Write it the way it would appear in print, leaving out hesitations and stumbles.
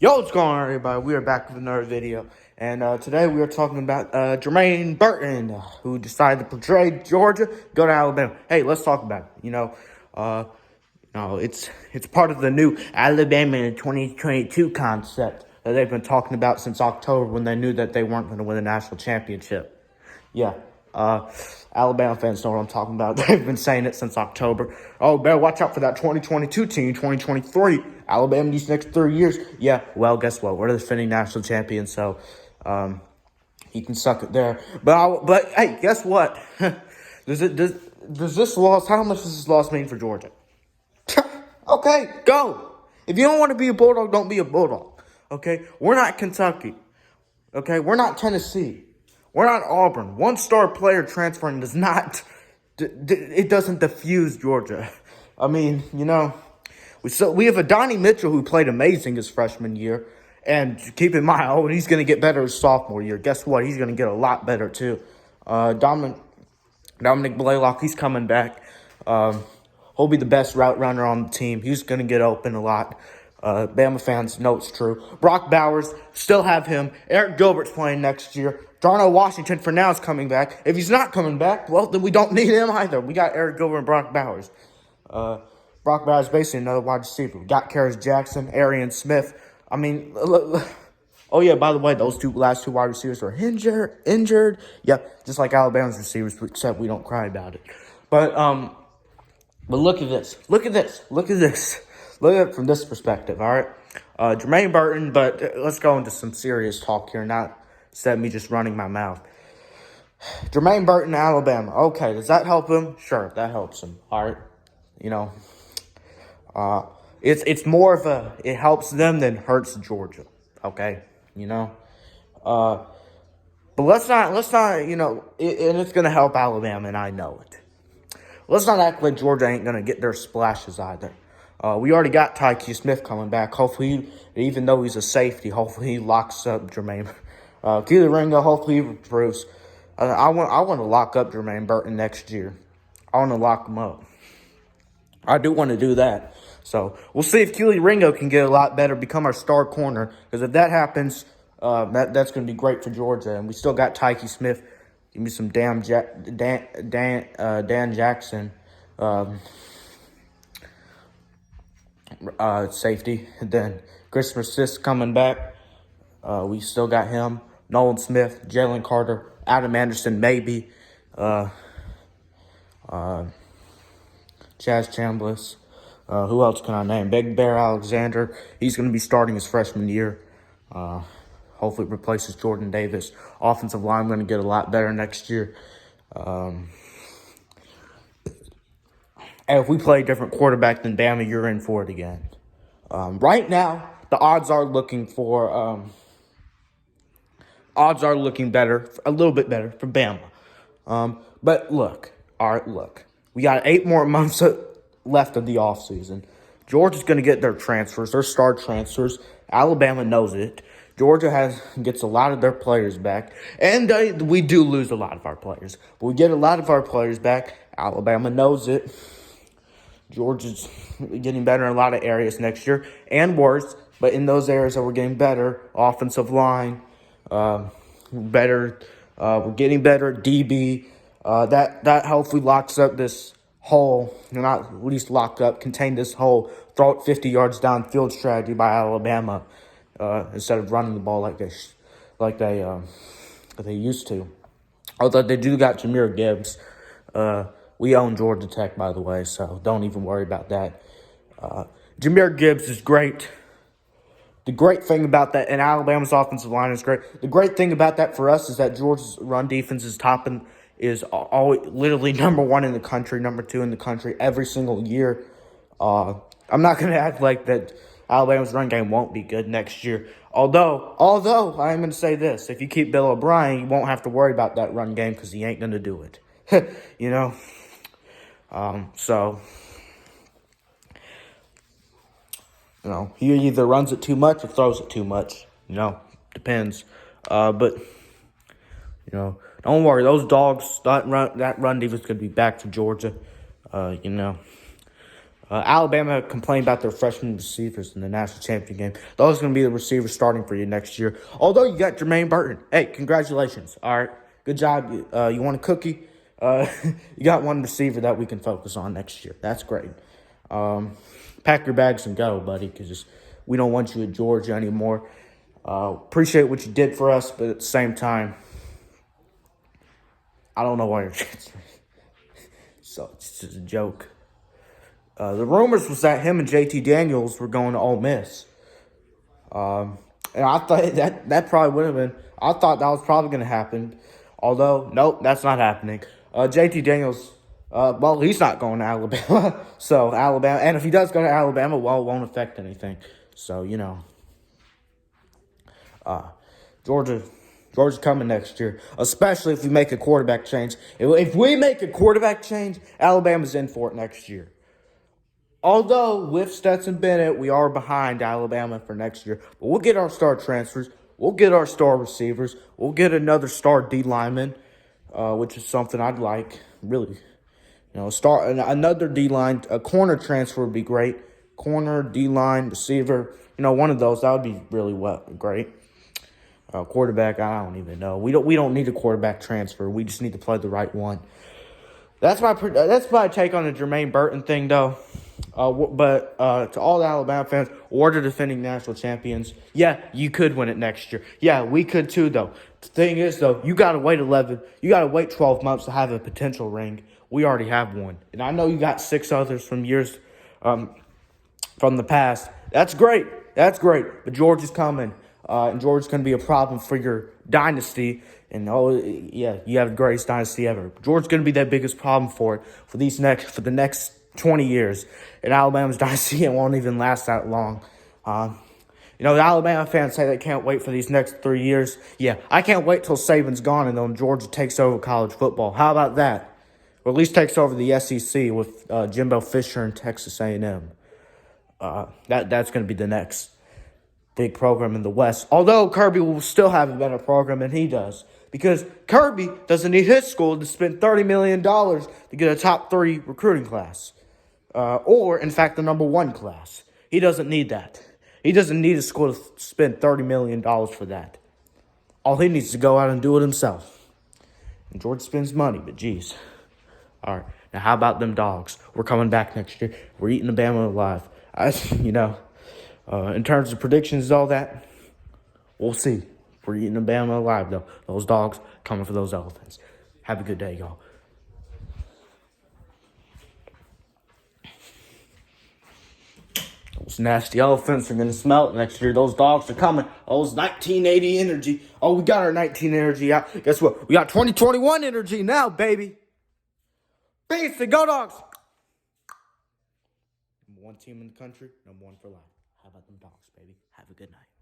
Yo, what's going on, everybody? We are back with another video, and today we are talking about Jermaine Burton, who decided to portray Georgia, go to Alabama. Hey, let's talk about it. It's part of the new Alabama in 2022 concept that they've been talking about since October when they knew that they weren't going to win a national championship. Yeah, Alabama fans know what I'm talking about. They've been saying it since October. Oh, better watch out for that 2022 team, 2023. Alabama these next 3 years. Yeah, well, guess what? We're the defending national champions, so he can suck it there. But hey, guess what? Does this loss? How much does this loss mean for Georgia? Okay, go. If you don't want to be a Bulldog, don't be a Bulldog. Okay, we're not Kentucky. Okay, we're not Tennessee. We're not Auburn. One-star player transferring does not. It doesn't diffuse Georgia. I mean, we have a Donnie Mitchell who played amazing his freshman year. And keep in mind, he's going to get better his sophomore year. Guess what? He's going to get a lot better, too. Dominic Blaylock, he's coming back. He'll be the best route runner on the team. He's going to get open a lot. Bama fans know it's true. Brock Bowers, still have him. Eric Gilbert's playing next year. Darnell Washington for now is coming back. If he's not coming back, well, then we don't need him either. We got Eric Gilbert and Brock Bowers. Brock Bowers is basically another wide receiver. We got Karis Jackson, Arian Smith. I mean, oh yeah, by the way, those last two wide receivers were injured. Yep, just like Alabama's receivers, except we don't cry about it. But look at this. Look at this. Look at this. Look at it from this perspective, all right? Jermaine Burton, but let's go into some serious talk here, not instead of me just running my mouth. Jermaine Burton, Alabama. Okay, does that help him? Sure, that helps him, all right? It's more of it helps them than hurts Georgia, okay? But let's not, and it's going to help Alabama, and I know it. Let's not act like Georgia ain't going to get their splashes either. We already got Tyke Smith coming back. Hopefully, even though he's a safety, hopefully he locks up Jermaine. Keely Ringo, hopefully he improves. I want to lock up Jermaine Burton next year. I want to lock him up. I do want to do that. So we'll see if Keely Ringo can get a lot better, become our star corner. Because if that happens, that's going to be great for Georgia. And we still got Tyke Smith. Give me some Dan Jackson. Safety. And then Christopher Sis coming back. We still got him. Nolan Smith, Jalen Carter, Adam Anderson, maybe. Chaz Chambliss. Who else can I name? Big Bear Alexander. He's going to be starting his freshman year. Hopefully replaces Jordan Davis. Offensive line going to get a lot better next year. And if we play a different quarterback than Bama, you're in for it again. Right now, the odds are looking better, a little bit better for Bama. But look, we got 8 more months left of the offseason. Georgia's going to get their transfers, their star transfers. Alabama knows it. Georgia gets a lot of their players back, and we do lose a lot of our players. But we get a lot of our players back. Alabama knows it. Georgia's getting better in a lot of areas next year, and worse. But in those areas that we're getting better, offensive line, better. We're getting better at DB. That hopefully locks up this hole. Not at least lock up, contain this hole. Throw it 50 yards downfield strategy by Alabama instead of running the ball like they used to. Although they do got Jahmyr Gibbs. We own Georgia Tech, by the way, so don't even worry about that. Jahmyr Gibbs is great. The great thing about that, and Alabama's offensive line is great. The great thing about that for us is that Georgia's run defense is literally number 1 in the country, number 2 in the country every single year. I'm not going to act like that Alabama's run game won't be good next year. Although I'm going to say this. If you keep Bill O'Brien, you won't have to worry about that run game because he ain't going to do it. He either runs it too much or throws it too much. Depends. But don't worry. Those dogs, that run defense could be back for Georgia. Alabama complained about their freshman receivers in the national championship game. Those are going to be the receivers starting for you next year. Although you got Jermaine Burton. Hey, congratulations. All right, good job. You want a cookie? You got one receiver that we can focus on next year. That's great. Pack your bags and go, buddy, because we don't want you at Georgia anymore. Appreciate what you did for us, but at the same time, I don't know why you're transferring. So it's just a joke. The rumors was that him and JT Daniels were going to Ole Miss. And I thought that probably would have been. I thought that was probably going to happen. Although, nope, that's not happening. JT Daniels, well, he's not going to Alabama. So, Alabama. And if he does go to Alabama, well, it won't affect anything. So, Georgia's coming next year, especially if we make a quarterback change. If we make a quarterback change, Alabama's in for it next year. Although, with Stetson Bennett, we are behind Alabama for next year. But we'll get our star transfers. We'll get our star receivers. We'll get another star D lineman, which is something I'd like, really. Another D-line, a corner transfer would be great. Corner, D-line, receiver, one of those. That would be really great. Quarterback, I don't even know. We don't need a quarterback transfer. We just need to play the right one. That's my take on the Jermaine Burton thing, though. But to all the Alabama fans or the defending national champions, yeah, you could win it next year. Yeah, we could too, though. The thing is, though, you got to wait 12 months to have a potential ring. We already have one. And I know you got 6 others from years from the past. That's great. But Georgia's coming. And Georgia's going to be a problem for your dynasty. And, you have the greatest dynasty ever. Georgia's going to be that biggest problem for the next 20 years. And Alabama's dynasty, it won't even last that long. The Alabama fans say they can't wait for these next 3 years. Yeah, I can't wait till Saban's gone and then Georgia takes over college football. How about that? Or at least takes over the SEC with Jimbo Fisher and Texas A&M. That's going to be the next big program in the West. Although Kirby will still have a better program than he does. Because Kirby doesn't need his school to spend $30 million to get a top 3 recruiting class. Or, in fact, the number 1 class. He doesn't need that. He doesn't need a school to spend $30 million for that. All he needs to go out and do it himself. And George spends money, but geez. All right, now how about them dogs? We're coming back next year. We're eating the Bama alive. In terms of predictions and all that, we'll see. We're eating the Bama alive, though. Those dogs coming for those elephants. Have a good day, y'all. Those nasty elephants are going to smell it next year. Those dogs are coming. Those 1980 energy. Oh, we got our 19 energy out. Guess what? We got 2021 energy now, baby. Beast and go dogs. Number 1 team in the country, number 1 for life. How about them dogs, baby? Have a good night.